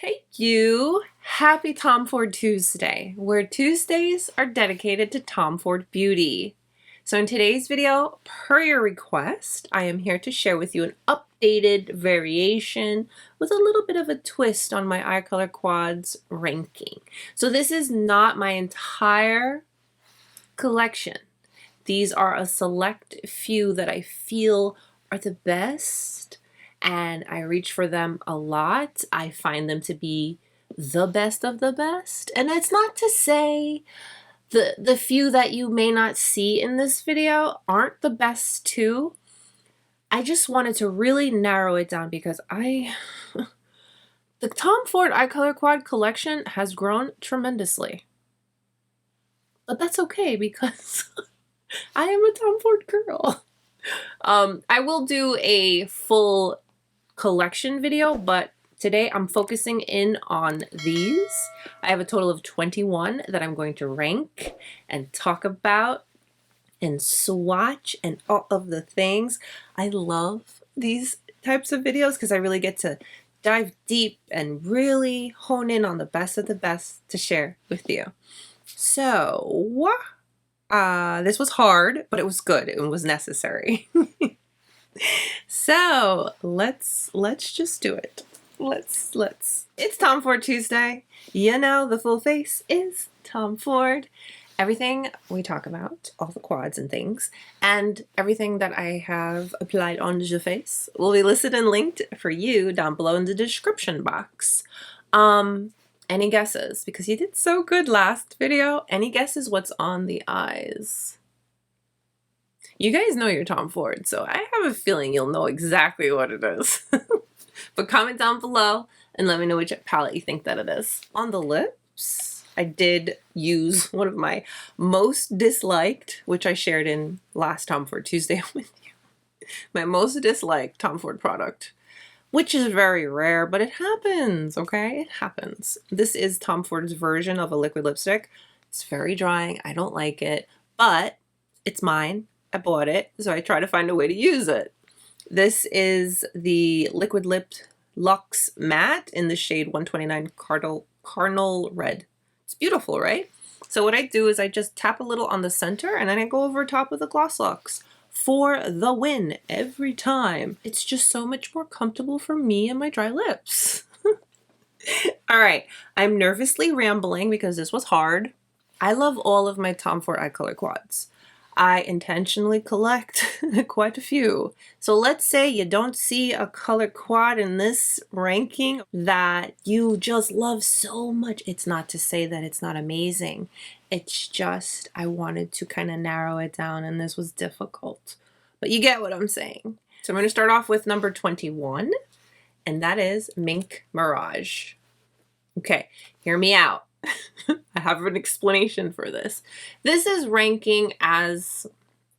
Hey you! Happy Tom Ford Tuesday, where Tuesdays are dedicated to Tom Ford beauty. So in today's video, per your request, I am here to share with you an updated variation with a little bit of a twist on my eye color quads ranking. So this is not my entire collection. These are a select few that I feel are the best, and I reach for them a lot. I find them to be the best of the best. And it's not to say the few that you may not see in this video aren't the best too. I just wanted to really narrow it down because the Tom Ford eye color quad collection has grown tremendously. But that's okay because I am a Tom Ford girl. I will do a full collection video, but today I'm focusing in on these. I have a total of 21 that I'm going to rank and talk about and swatch and all of the things. I love these types of videos because I really get to dive deep and really hone in on the best of the best to share with you. So, this was hard, but it was good. It was necessary. So let's just do it. Let's. It's Tom Ford Tuesday. You know, the full face is Tom Ford. Everything we talk about, all the quads and things, and everything that I have applied on the face will be listed and linked for you down below in the description box. Any guesses? Because you did so good last video. Any guesses what's on the eyes? You guys know you're Tom Ford, so I have a feeling you'll know exactly what it is. But comment down below and let me know which palette you think that it is. On the lips, I did use one of my most disliked, which I shared in last Tom Ford Tuesday with you. My most disliked Tom Ford product, which is very rare, but it happens, okay? It happens. This is Tom Ford's version of a liquid lipstick. It's very drying. I don't like it, but it's mine. I bought it, so I try to find a way to use it. This is the Liquid Lipped Luxe Matte in the shade 129 Carnal Red. It's beautiful, right? So what I do is I just tap a little on the center and then I go over top with a Gloss Luxe for the win every time. It's just so much more comfortable for me and my dry lips. All right, I'm nervously rambling because this was hard. I love all of my Tom Ford eye color quads. I intentionally collect quite a few. So let's say you don't see a color quad in this ranking that you just love so much. It's not to say that it's not amazing. It's just I wanted to kind of narrow it down and this was difficult. But you get what I'm saying. So I'm going to start off with number 21, and that is Mink Mirage. Okay, hear me out. I have an explanation for this. This is ranking as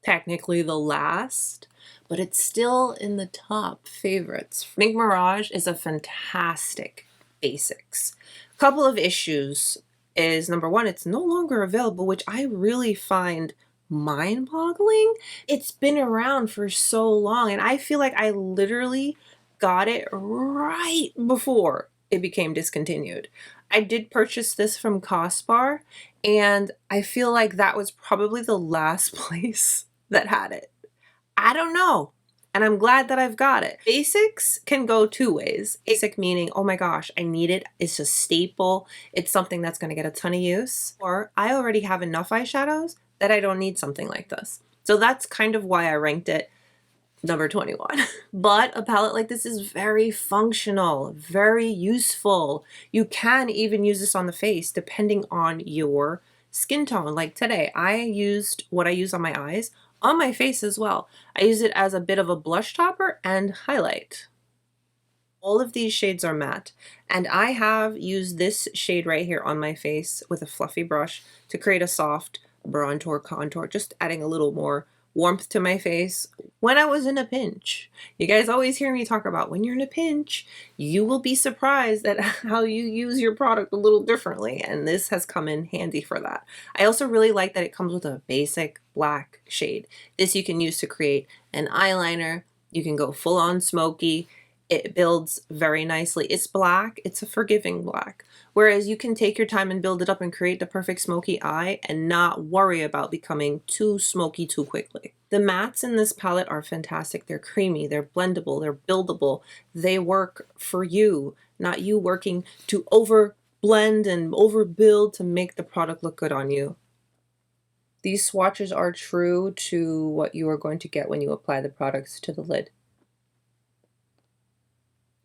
technically the last, but it's still in the top favorites. Mink Mirage is a fantastic basics. A couple of issues is, number one, it's no longer available, which I really find mind-boggling. It's been around for so long, and I feel like I literally got it right before it became discontinued. I did purchase this from Costbar, and I feel like that was probably the last place that had it. I don't know, and I'm glad that I've got it. Basics can go two ways. Basic meaning, oh my gosh, I need it. It's a staple. It's something that's going to get a ton of use. Or I already have enough eyeshadows that I don't need something like this. So that's kind of why I ranked it number 21. But a palette like this is very functional, very useful. You can even use this on the face depending on your skin tone. Like today, I used what I use on my eyes on my face as well. I use it as a bit of a blush topper and highlight. All of these shades are matte, and I have used this shade right here on my face with a fluffy brush to create a soft bronzer contour, just adding a little more warmth to my face when I was in a pinch. You guys always hear me talk about when you're in a pinch, you will be surprised at how you use your product a little differently, and this has come in handy for that. I also really like that it comes with a basic black shade. This you can use to create an eyeliner. You can go full on smoky. It builds very nicely. It's black. It's a forgiving black. Whereas you can take your time and build it up and create the perfect smoky eye and not worry about becoming too smoky too quickly. The mattes in this palette are fantastic. They're creamy, they're blendable, they're buildable. They work for you, not you working to over blend and overbuild to make the product look good on you. These swatches are true to what you are going to get when you apply the products to the lid.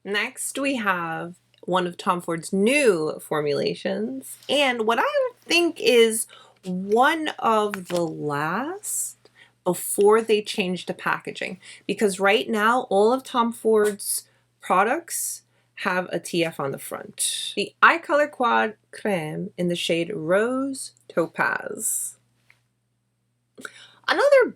Next, we have one of Tom Ford's new formulations, and what I think is one of the last before they changed the packaging, because right now all of Tom Ford's products have a TF on the front. The Eye Color Quad Crème in the shade Rose Topaz. Another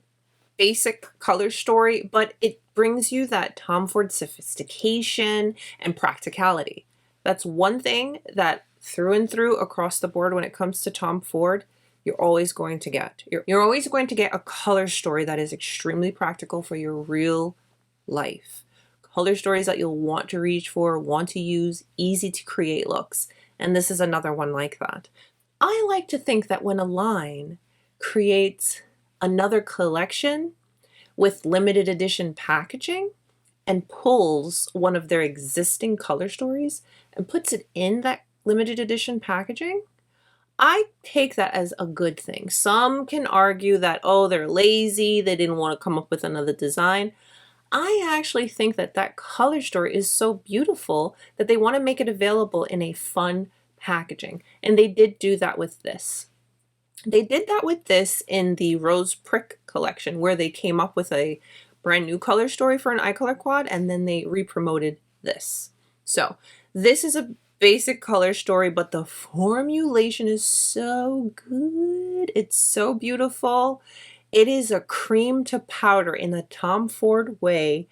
basic color story, but it brings you that Tom Ford sophistication and practicality. That's one thing that through and through across the board when it comes to Tom Ford, you're always going to get. You're always going to get a color story that is extremely practical for your real life. Color stories that you'll want to reach for, want to use, easy to create looks. And this is another one like that. I like to think that when a line creates another collection with limited edition packaging and pulls one of their existing color stories and puts it in that limited edition packaging, I take that as a good thing. Some can argue that, oh, they're lazy, they didn't want to come up with another design. I actually think that that color story is so beautiful that they want to make it available in a fun packaging. And they did do that with this. They did that with this in the Rose Prick collection, where they came up with a brand new color story for an eye color quad, and then they re-promoted this. So this is a basic color story, but the formulation is so good. It's so beautiful. It is a cream to powder in the Tom Ford way.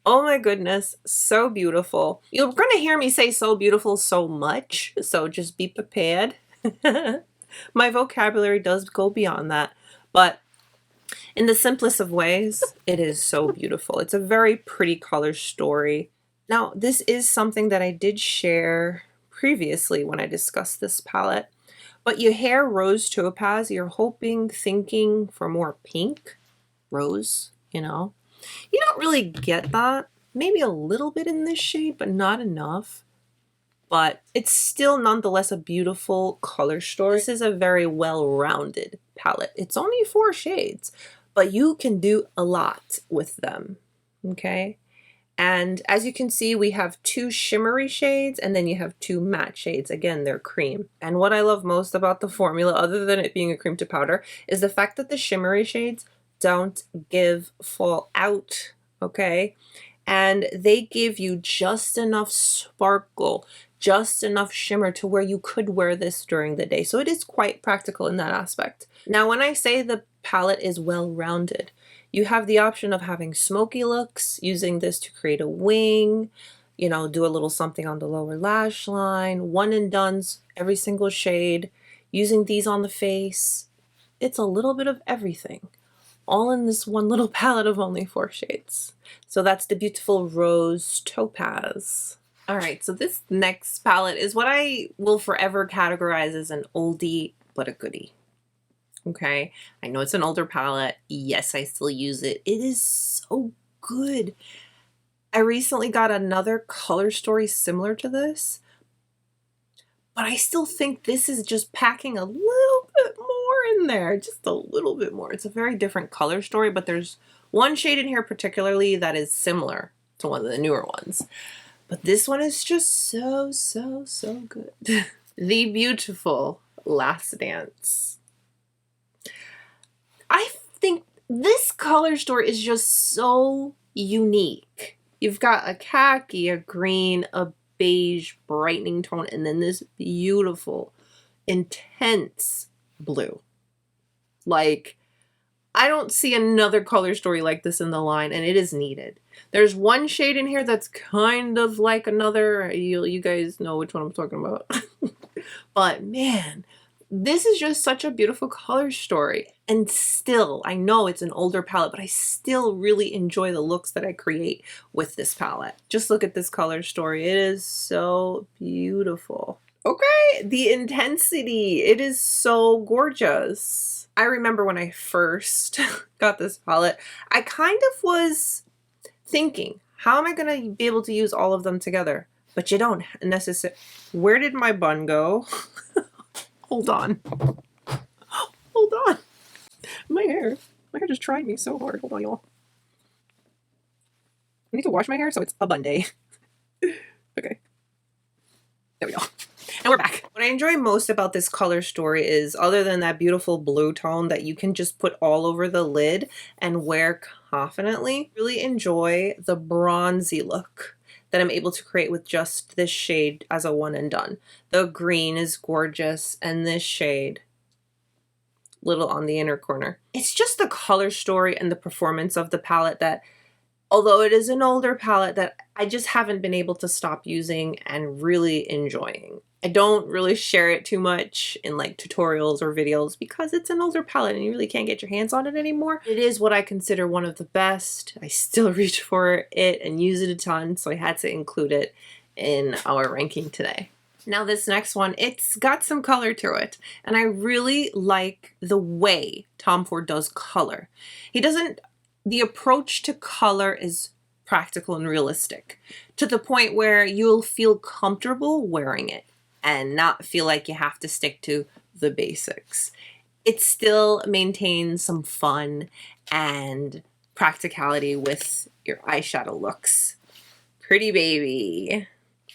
Oh my goodness, so beautiful. You're going to hear me say so beautiful so much, so just be prepared. My vocabulary does go beyond that, but in the simplest of ways, it is so beautiful. It's a very pretty color story. Now, this is something that I did share previously when I discussed this palette, but you hear Rose Topaz, you're hoping, thinking for more pink rose, you know. You don't really get that. Maybe a little bit in this shade, but not enough. But it's still nonetheless a beautiful color story. This is a very well-rounded palette. It's only 4 shades, but you can do a lot with them, okay? And as you can see, we have 2 shimmery shades and then you have 2 matte shades. Again, they're cream. And what I love most about the formula, other than it being a cream to powder, is the fact that the shimmery shades don't fall out, okay? And they give you just enough sparkle, just enough shimmer to where you could wear this during the day. So it is quite practical in that aspect. Now, when I say the palette is well-rounded, you have the option of having smoky looks, using this to create a wing, you know, do a little something on the lower lash line, one and dones, every single shade, using these on the face. It's a little bit of everything, all in this one little palette of only 4 shades. So that's the beautiful Rose Topaz. All right, so this next palette is what I will forever categorize as an oldie but a goodie. Okay, I know it's an older palette. Yes, I still use it. It is so good. I recently got another color story similar to this, but I still think this is just packing a little bit more in there, just a little bit more. It's a very different color story, but there's one shade in here particularly that is similar to one of the newer ones. But this one is just so, so, so good. The beautiful Last Dance. I think this color story is just so unique. You've got a khaki, a green, a beige brightening tone, and then this beautiful, intense blue. Like, I don't see another color story like this in the line, and it is needed. There's one shade in here that's kind of like another. You guys know which one I'm talking about. But man, This is just such a beautiful color story. And still, I know it's an older palette, but I still really enjoy the looks that I create with this palette. Just look at this color story. It is so beautiful. Okay, the intensity. It is so gorgeous. I remember when I first got this palette, I kind of was thinking, how am I going to be able to use all of them together? But you don't necessarily. Where did my bun go? Hold on. Hold on. My hair just tried me so hard. Hold on, y'all. I need to wash my hair so it's a bun day. Okay. There we go. And we're back. What I enjoy most about this color story is, other than that beautiful blue tone that you can just put all over the lid and wear confidently, really enjoy the bronzy look that I'm able to create with just this shade as a one and done. The green is gorgeous, and this shade, little on the inner corner. It's just the color story and the performance of the palette that, although it is an older palette, that I just haven't been able to stop using and really enjoying. I don't really share it too much in like tutorials or videos because it's an older palette and you really can't get your hands on it anymore. It is what I consider one of the best. I still reach for it and use it a ton, so I had to include it in our ranking today. Now this next one, it's got some color to it, and I really like the way Tom Ford does color. The approach to color is practical and realistic, to the point where you'll feel comfortable wearing it and not feel like you have to stick to the basics. It still maintains some fun and practicality with your eyeshadow looks. Pretty baby.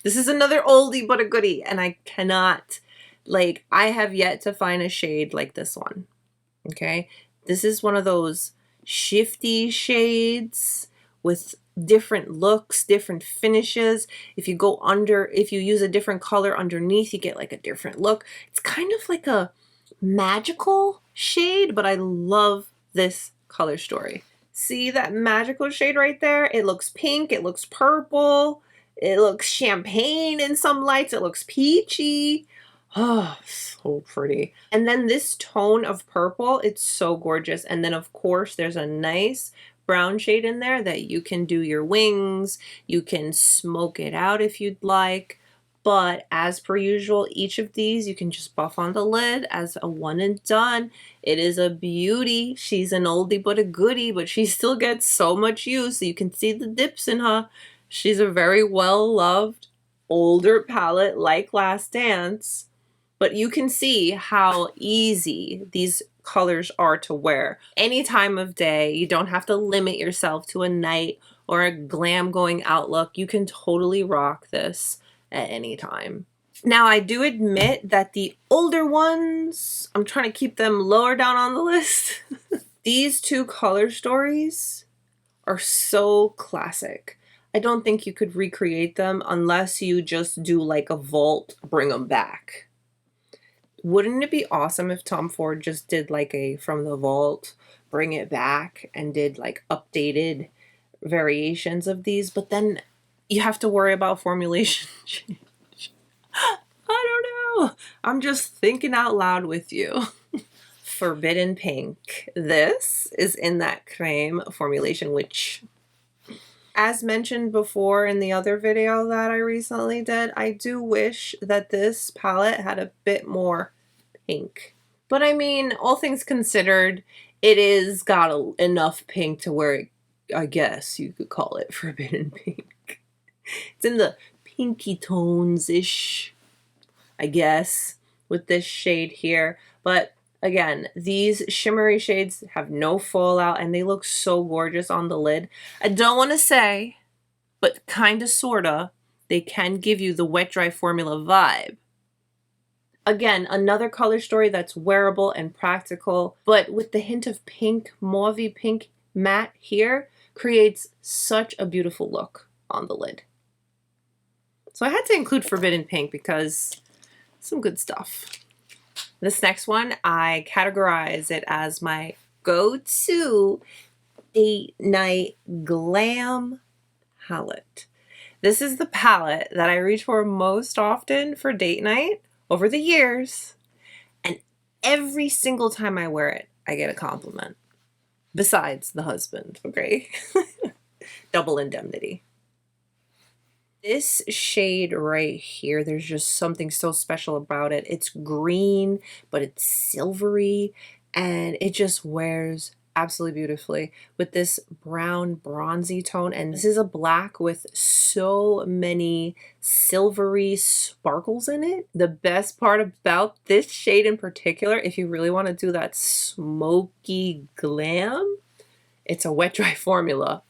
This is another oldie but a goodie, and I cannot, like, I have yet to find a shade like this one. Okay? This is one of those shifty shades with different looks, different finishes. If you use a different color underneath, you get like a different look. It's kind of like a magical shade, but I love this color story. See that magical shade right there? It looks pink, it looks purple, it looks champagne in some lights, it looks peachy. Oh, so pretty. And then this tone of purple, it's so gorgeous. And then of course there's a nice brown shade in there that you can do your wings, you can smoke it out if you'd like, but as per usual, each of these you can just buff on the lid as a one and done. It is a beauty. She's an oldie but a goodie, but she still gets so much use. So you can see the dips in her. She's a very well-loved older palette like Last Dance, but you can see how easy these colors are to wear any time of day. You don't have to limit yourself to a night or a glam going out look. You can totally rock this at any time. Now I do admit that the older ones, I'm trying to keep them lower down on the list. These two color stories are so classic. I don't think you could recreate them unless you just do like a vault, bring them back. Wouldn't it be awesome if Tom Ford just did like a from the vault, bring it back, and did like updated variations of these? But then you have to worry about formulation change. I don't know. I'm just thinking out loud with you. Forbidden Pink. This is in that Crème formulation, which, as mentioned before in the other video that I recently did, I do wish that this palette had a bit more pink. But I mean, all things considered, it is got enough pink to where I guess you could call it Forbidden Pink. It's in the pinky tones-ish, I guess, with this shade here. But again, these shimmery shades have no fallout and they look so gorgeous on the lid. I don't want to say, but kinda sorta, they can give you the wet dry formula vibe. Again, another color story that's wearable and practical, but with the hint of pink, mauvey pink matte here, creates such a beautiful look on the lid. So I had to include Forbidden Pink because some good stuff. This next one, I categorize it as my go-to date night glam palette. This is the palette that I reach for most often for date night over the years, and Every single time I wear it, I get a compliment. Besides the husband, okay? Double indemnity. This shade right here, there's just something so special about it. It's green, but it's silvery, and it just wears absolutely beautifully with this brown bronzy tone. And this is a black with so many silvery sparkles in it. The best part about this shade in particular, if you really want to do that smoky glam, it's a wet dry formula.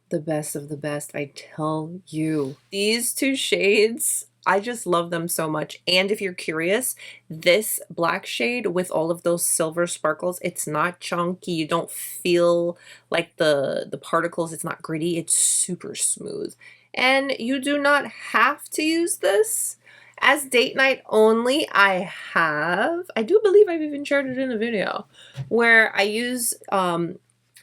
The best of the best, I tell you. These two shades, I just love them so much. And if you're curious, this black shade with all of those silver sparkles, it's not chunky. You don't feel like the particles. It's not gritty. It's super smooth. And you do not have to use this. As date night only, I do believe I've even shared it in a video, where I use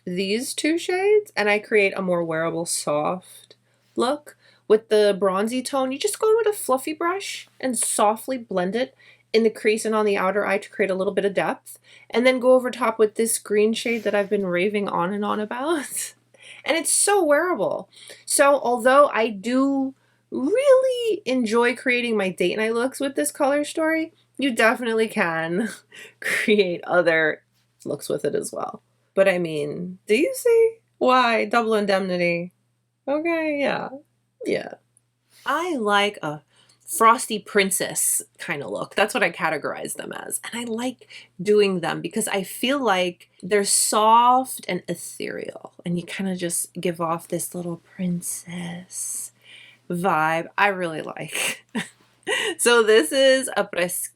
these two shades and I create a more wearable soft look. With the bronzy tone, you just go in with a fluffy brush and softly blend it in the crease and on the outer eye to create a little bit of depth, and then go over top with this green shade that I've been raving on and on about. And it's so wearable. So although I do really enjoy creating my date night looks with this color story, you definitely can create other looks with it as well. But I mean, do you see why double indemnity? Okay, yeah. Yeah. I like a frosty princess kind of look. That's what I categorize them as. And I like doing them because I feel like they're soft and ethereal. And you kind of just give off this little princess vibe. I really like. So this is Apres.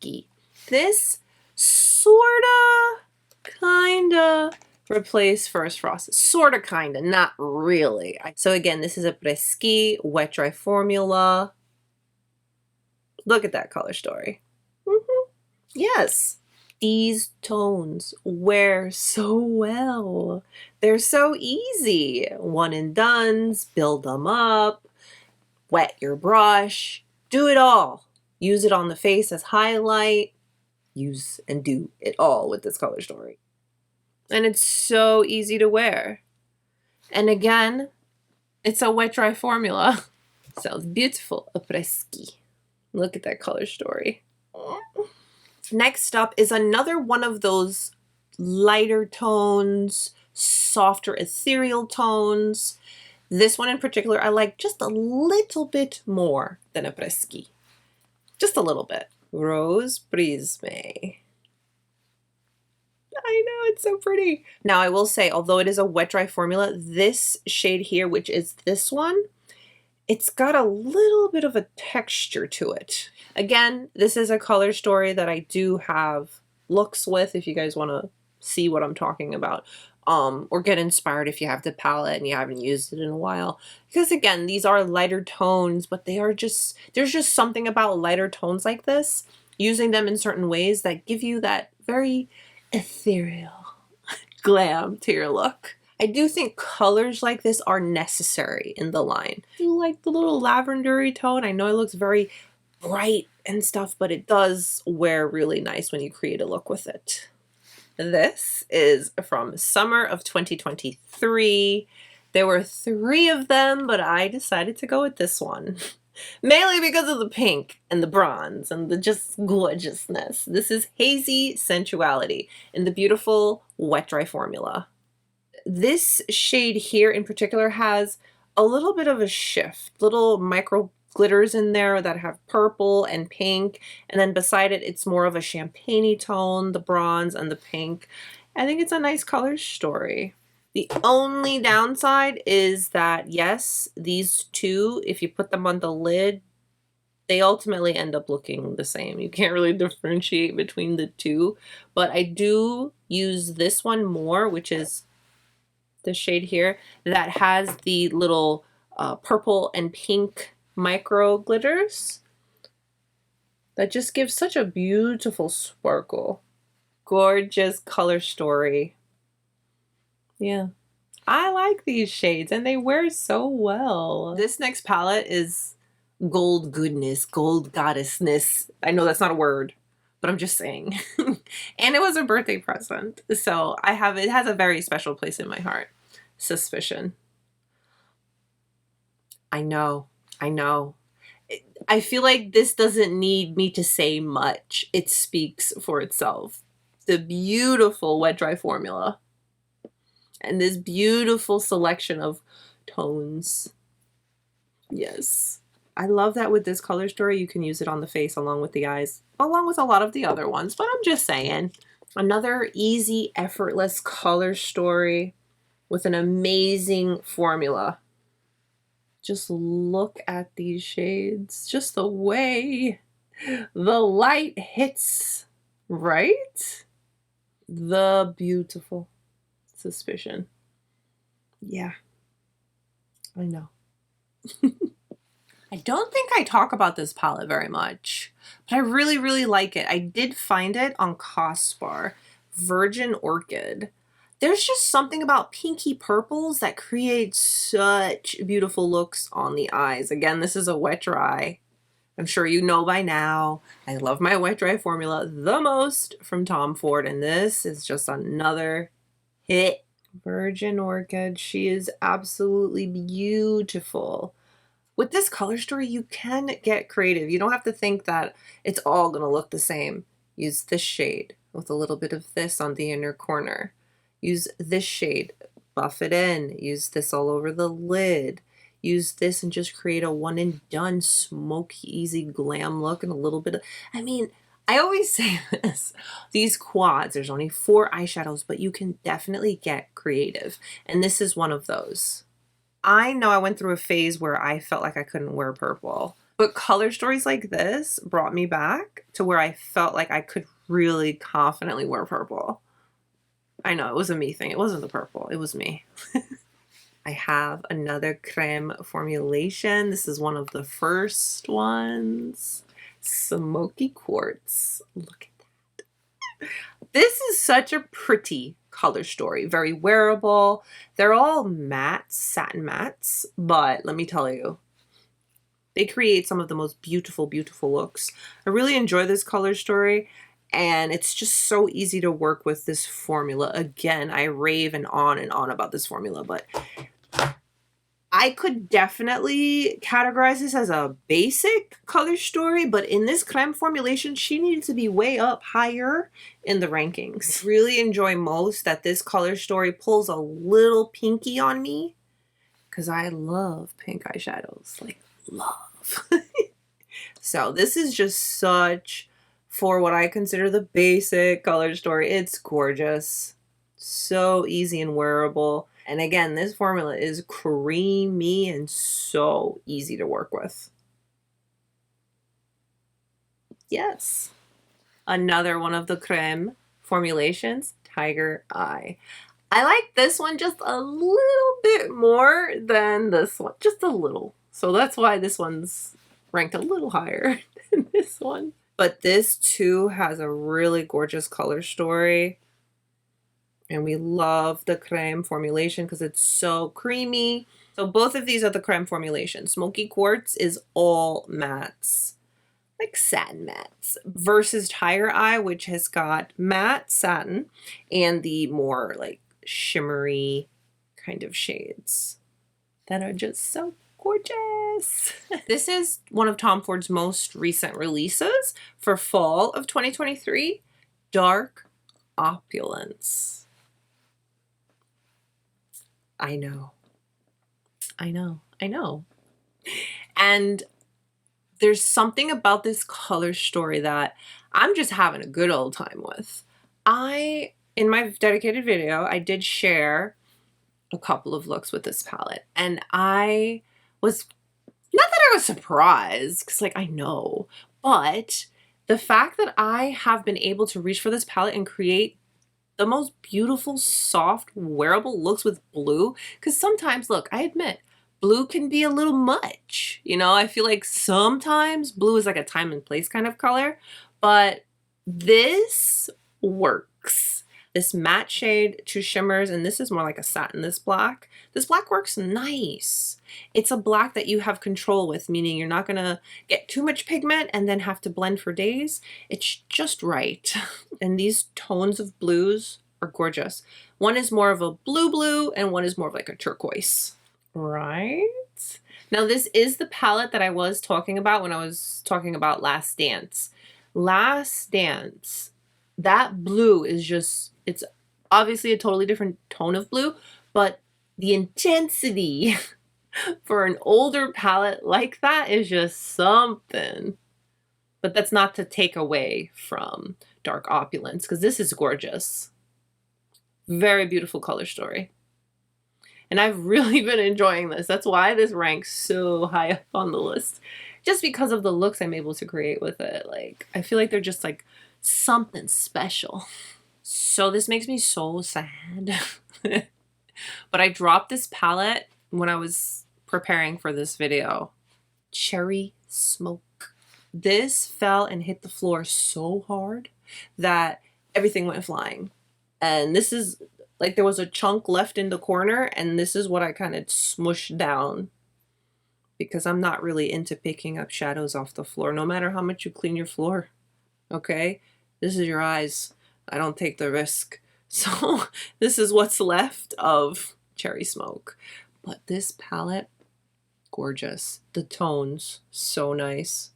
This sorta, kinda replace First Frost. Sorta, kinda, not really. So again, this is a Apres wet dry formula. Look at that color story. Yes. These tones wear so well. They're so easy. One and dones, build them up, wet your brush, do it all. Use it on the face as highlight. Use and do it all with this color story. And it's so easy to wear. And again, it's a wet dry formula. So beautiful, Apres. Look at that color story. Next up is another one of those lighter tones, softer ethereal tones. This one in particular, I like just a little bit more than Apres. Just a little bit. Rose Prisme. I know, it's so pretty. Now I will say, although it is a wet dry formula, this shade here, which is this one, it's got a little bit of a texture to it. Again, this is a color story that I do have looks with if you guys want to see what I'm talking about. Or get inspired if you have the palette and you haven't used it in a while. Because again, these are lighter tones, but there's just something about lighter tones like this, using them in certain ways that give you that very ethereal glam to your look. I do think colors like this are necessary in the line. I do like the little lavendery tone. I know it looks very bright and stuff, but it does wear really nice when you create a look with it. This is from summer of 2023. There were 3 of them, but I decided to go with this one. Mainly because of the pink and the bronze and the just gorgeousness. This is Hazy Sensuality in the beautiful wet dry formula. This shade here in particular has a little bit of a shift, little micro glitters in there that have purple and pink, and then beside it it's more of a champagne-y tone, the bronze and the pink. I think it's a nice color story. The only downside is that, yes, these two, if you put them on the lid, they ultimately end up looking the same. You can't really differentiate between the two, but I do use this one more, which is the shade here, that has the little purple and pink micro glitters that just gives such a beautiful sparkle. Gorgeous color story. Yeah, I like these shades and they wear so well. This next palette is gold goodness, gold goddessness. I know that's not a word, but I'm just saying. And it was a birthday present, so it has a very special place in my heart. Suspicion. I know. I feel like this doesn't need me to say much. It speaks for itself. The beautiful wet dry formula and this beautiful selection of tones. Yes. I love that with this color story, you can use it on the face along with the eyes, along with a lot of the other ones, but I'm just saying. Another easy, effortless color story with an amazing formula. Just look at these shades, just the way the light hits, right? The beautiful suspicion. Yeah, I know. I don't think I talk about this palette very much, but I really, really like it. I did find it on Cosspar, Virgin Orchid. There's just something about pinky purples that creates such beautiful looks on the eyes. Again, this is a wet dry. I'm sure you know by now, I love my wet dry formula the most from Tom Ford, and this is just another hit. Virgin Orchid, she is absolutely beautiful. With this color story, you can get creative. You don't have to think that it's all gonna look the same. Use this shade with a little bit of this on the inner corner. Use this shade, buff it in. Use this all over the lid. Use this and just create a one and done smoky, easy glam look and a little bit of, I mean, I always say this, these quads, there's only 4 eyeshadows, but you can definitely get creative. And this is one of those. I know I went through a phase where I felt like I couldn't wear purple, but color stories like this brought me back to where I felt like I could really confidently wear purple. I know, it was a me thing. It wasn't the purple, it was me. I have another Crème formulation. This is one of the first ones. Smoky Quartz. Look at that. This is such a pretty color story. Very wearable. They're all mattes, satin mattes, but let me tell you, they create some of the most beautiful, beautiful looks. I really enjoy this color story, and it's just so easy to work with this formula. Again, I rave and on about this formula, but I could definitely categorize this as a basic color story, but in this Crème formulation, she needed to be way up higher in the rankings. Really enjoy most that this color story pulls a little pinky on me, because I love pink eyeshadows, like love. So this is just such, for what I consider the basic color story, it's gorgeous. So easy and wearable. And again, this formula is creamy and so easy to work with. Yes. Another one of the Crème formulations, Tiger Eye. I like this one just a little bit more than this one, just a little. So that's why this one's ranked a little higher than this one. But this too has a really gorgeous color story. And we love the Crème formulation because it's so creamy. So both of these are the Crème formulation. Smoky Quartz is all mattes, like satin mattes, versus Tiger Eye, which has got matte satin and the more like shimmery kind of shades that are just so gorgeous. This is one of Tom Ford's most recent releases for fall of 2023, Dark Opulence. I know. And there's something about this color story that I'm just having a good old time with. In my dedicated video, I did share a couple of looks with this palette, and I was, not that I was surprised, because like I know, but the fact that I have been able to reach for this palette and create the most beautiful, soft, wearable looks with blue. Because sometimes, look, I admit, blue can be a little much. You know, I feel like sometimes blue is like a time and place kind of color. But this works. this matte shade, 2 shimmers, and this is more like a satin, this black. This black works nice. It's a black that you have control with, meaning you're not gonna get too much pigment and then have to blend for days. It's just right. And these tones of blues are gorgeous. One is more of a blue and one is more of like a turquoise. Right? Now this is the palette that I was talking about when I was talking about Last Dance. Last Dance, that blue is just, it's obviously a totally different tone of blue, but the intensity for an older palette like that is just something. But that's not to take away from Dark Opulence, because this is gorgeous. Very beautiful color story. And I've really been enjoying this. That's why this ranks so high up on the list. Just because of the looks I'm able to create with it. Like, I feel like they're just like something special. So this makes me so sad. But I dropped this palette when I was preparing for this video. Cherry Smoke. This fell and hit the floor so hard that everything went flying. And this is like, there was a chunk left in the corner, and this is what I kind of smushed down because I'm not really into picking up shadows off the floor, no matter how much you clean your floor. Okay? This is your eyes. I don't take the risk. So this is what's left of Cherry Smoke. But this palette, gorgeous. The tones, so nice.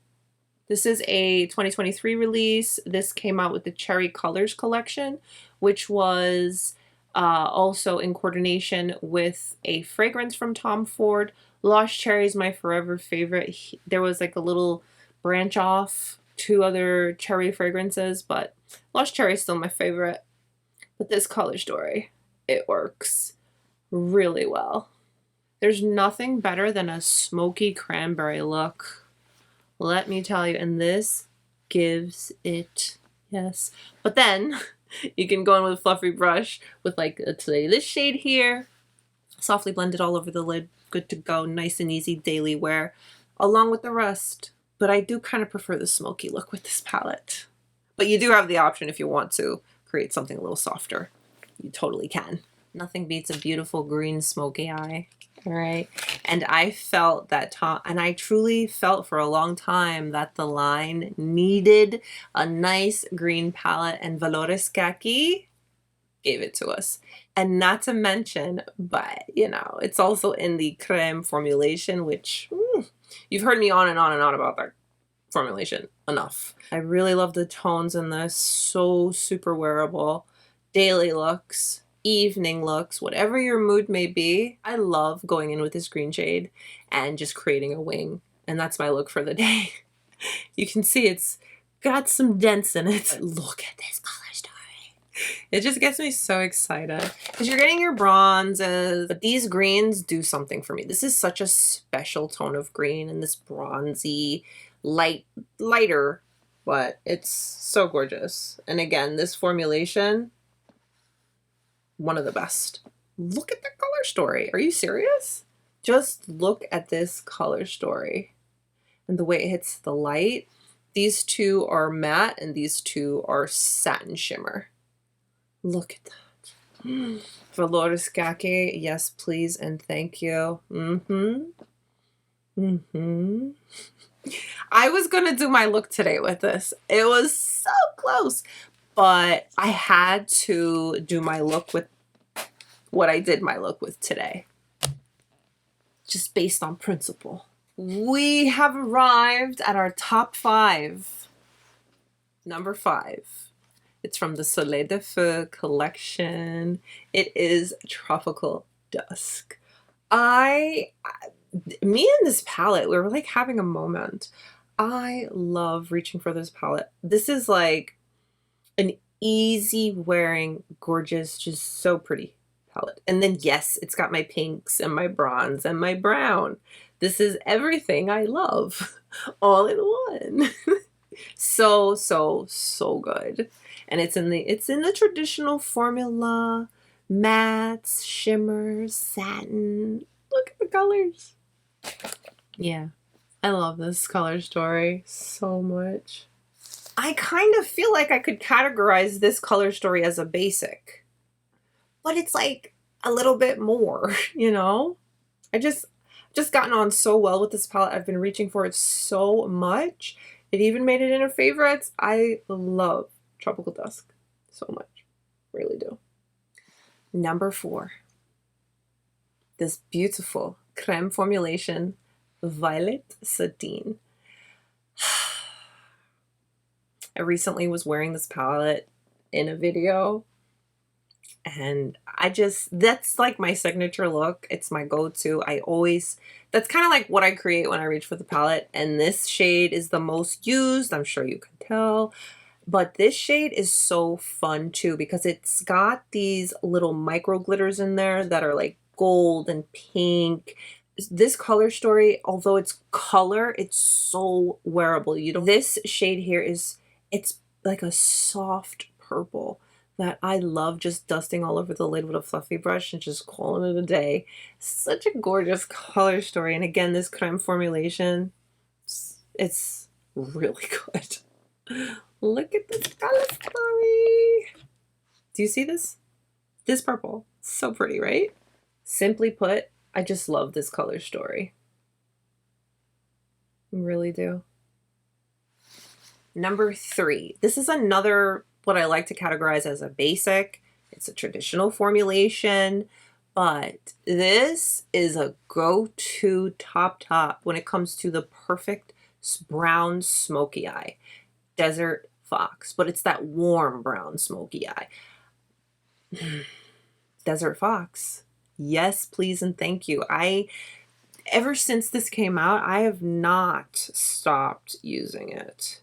This is a 2023 release. This came out with the Cherry Colors collection, which was also in coordination with a fragrance from Tom Ford. Lost Cherry is my forever favorite. There was like a little branch off, 2 other cherry fragrances, but Lost Cherry is still my favorite. But this color story, it works really well. There's nothing better than a smoky cranberry look. Let me tell you, and this gives it, yes. But then you can go in with a fluffy brush with like, let's say this shade here, softly blended all over the lid, good to go, nice and easy daily wear, along with the rest. But I do kind of prefer the smoky look with this palette. But you do have the option if you want to create something a little softer. You totally can. Nothing beats a beautiful green smoky eye. All right. And I felt that and I truly felt for a long time that the line needed a nice green palette, and Velours Kaki gave it to us. And not to mention, but you know, it's also in the Crème formulation, which you've heard me on and on and on about that formulation enough. I really love the tones in this. So super wearable. Daily looks, evening looks, whatever your mood may be. I love going in with this green shade and just creating a wing. And that's my look for the day. You can see it's got some dents in it. But look at this color story. It just gets me so excited because you're getting your bronzes, but these greens do something for me. This is such a special tone of green, and this bronzy, lighter, but it's so gorgeous. And again, this formulation, one of the best. Look at the color story. Are you serious? Just look at this color story and the way it hits the light. These 2 are matte and these 2 are satin shimmer. Look at that. Velours Kaki, yes please and thank you. I was gonna do my look today with this. It was so close. But I had to do my look with what I did my look with today. Just based on principle. We have arrived at our top 5. Number 5. It's from the Soleil de Feu collection. It is Tropical Dusk. Me and this palette, we were like having a moment. I love reaching for this palette. This is like an easy wearing, gorgeous, just so pretty palette. And then yes, it's got my pinks and my bronze and my brown. This is everything I love all in one. So good. And it's in the traditional formula, mattes, shimmers, satin. Look at the colors. Yeah, I love this color story so much. I kind of feel like I could categorize this color story as a basic, but it's like a little bit more, you know? I just gotten on so well with this palette. I've been reaching for it so much. It even made it into favorites. I love Tropical Dusk so much. Really do. Number 4. This beautiful Crème formulation, Violet Satine. I recently was wearing this palette in a video, and that's like my signature look. It's my go-to. That's kind of like what I create when I reach for the palette, and this shade is the most used. I'm sure you can tell. But this shade is so fun too because it's got these little micro glitters in there that are like gold and pink. This color story, although it's color, it's so wearable. This shade here it's like a soft purple that I love just dusting all over the lid with a fluffy brush and just calling it a day. Such a gorgeous color story. And again, this Crème formulation, it's really good. Look at this color story. Do you see this? This purple. So pretty, right? Simply put, I just love this color story. I really do. Number 3. This is another, what I like to categorize as a basic. It's a traditional formulation, but this is a go-to top when it comes to the perfect brown smoky eye. Desert Fox, but it's that warm brown smoky eye. Desert Fox. Yes, please and thank you. Ever since this came out, I have not stopped using it.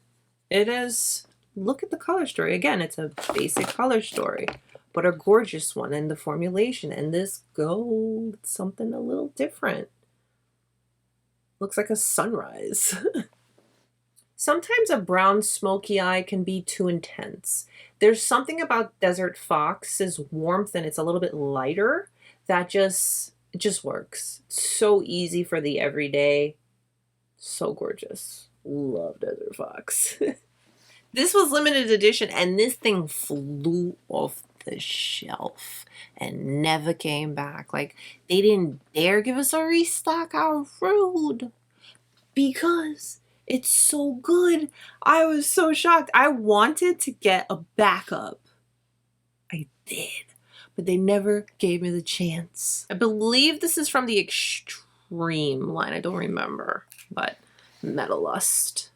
It is, look at the color story. Again, it's a basic color story, but a gorgeous one in the formulation. And this gold, something a little different. Looks like a sunrise. Sometimes a brown smoky eye can be too intense. There's something about Desert Fox's warmth, and it's a little bit lighter, that it just works. So easy for the everyday. So gorgeous. Love Desert Fox. This was limited edition, and this thing flew off the shelf and never came back. Like, they didn't dare give us a restock. How rude. Because it's so good. I was so shocked. I wanted to get a backup. I did. But they never gave me the chance. I believe this is from the Extreme line. I don't remember. But Metal Lust.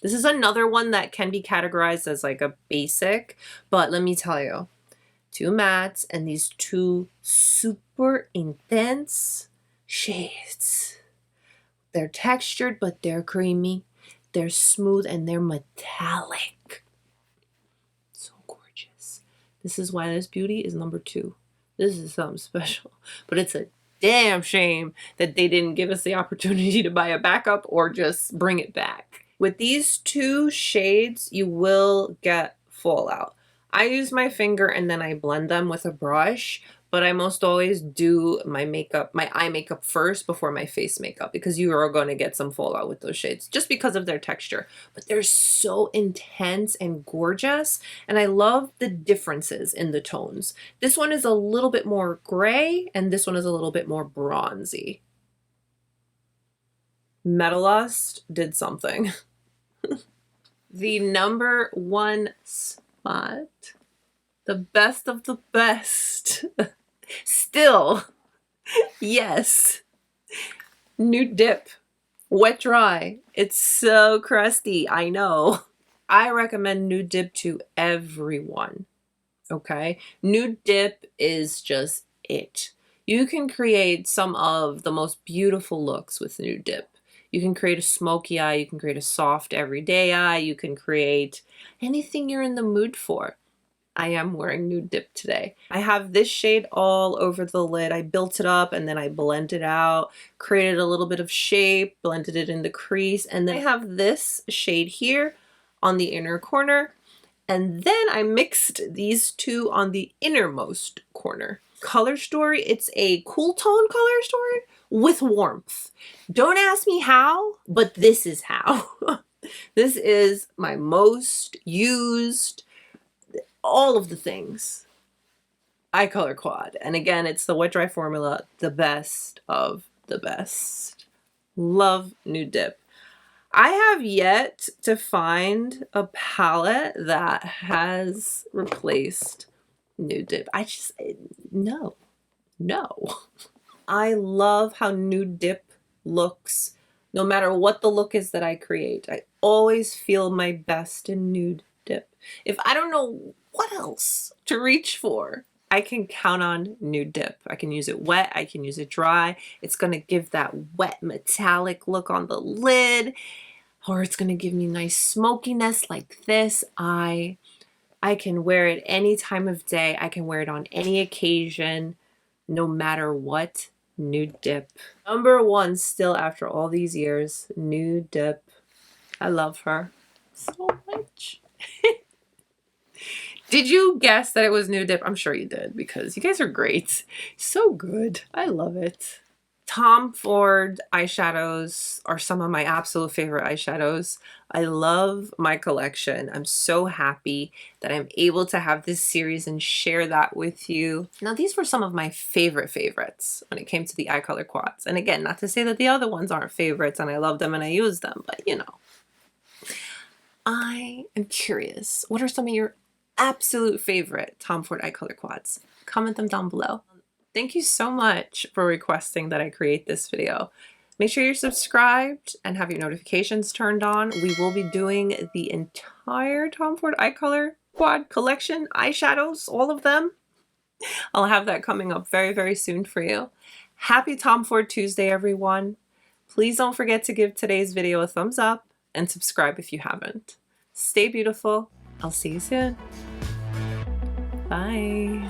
This is another one that can be categorized as like a basic. But let me tell you. 2 mattes and these 2 super intense shades. They're textured, but they're creamy. They're smooth and they're metallic. So gorgeous. This is why this beauty is number 2. This is something special. But it's a damn shame that they didn't give us the opportunity to buy a backup or just bring it back. With these 2 shades, you will get fallout. I use my finger and then I blend them with a brush. But I most always do my eye makeup first before my face makeup because you are going to get some fallout with those shades just because of their texture. But they're so intense and gorgeous, and I love the differences in the tones. This one is a little bit more gray, and this one is a little bit more bronzy. Metal Lust did something. The number 1 spot. The best of the best. Still, yes. Nude Dip. Wet dry. It's so crusty, I know. I recommend Nude Dip to everyone. Okay? Nude Dip is just it. You can create some of the most beautiful looks with Nude Dip. You can create a smoky eye, you can create a soft everyday eye, you can create anything you're in the mood for. I am wearing Nude Dip today. I have this shade all over the lid. I built it up and then I blended out, created a little bit of shape, blended it in the crease, and then I have this shade here on the inner corner, and then I mixed these 2 on the innermost corner. Color story, it's a cool tone color story with warmth. Don't ask me how, but this is how. This is my most used, all of the things, eye color quad. And again, it's the wet dry formula, the best of the best. Love Nude Dip. I have yet to find a palette that has replaced Nude Dip. No. I love how Nude Dip looks no matter what the look is that I create. I always feel my best in Nude Dip. If I don't know what else to reach for, I can count on Nude Dip. I can use it wet, I can use it dry. It's gonna give that wet metallic look on the lid, or it's gonna give me nice smokiness like this. I can wear it any time of day. I can wear it on any occasion, no matter what. Nude Dip. Number one still after all these years, Nude Dip. I love her so much. Did you guess that it was Nude Dip? I'm sure you did because you guys are great. So good. I love it. Tom Ford eyeshadows are some of my absolute favorite eyeshadows. I love my collection. I'm so happy that I'm able to have this series and share that with you. Now, these were some of my favorites when it came to the eye color quads. And again, not to say that the other ones aren't favorites and I love them and I use them, but you know. I am curious, what are some of your absolute favorite Tom Ford eye color quads? Comment them down below. Thank you so much for requesting that I create this video. Make sure you're subscribed and have your notifications turned on. We will be doing the entire Tom Ford eye color quad collection, eyeshadows, all of them. I'll have that coming up very, very soon for you. Happy Tom Ford Tuesday, everyone. Please don't forget to give today's video a thumbs up and subscribe if you haven't. Stay beautiful. I'll see you soon. Bye.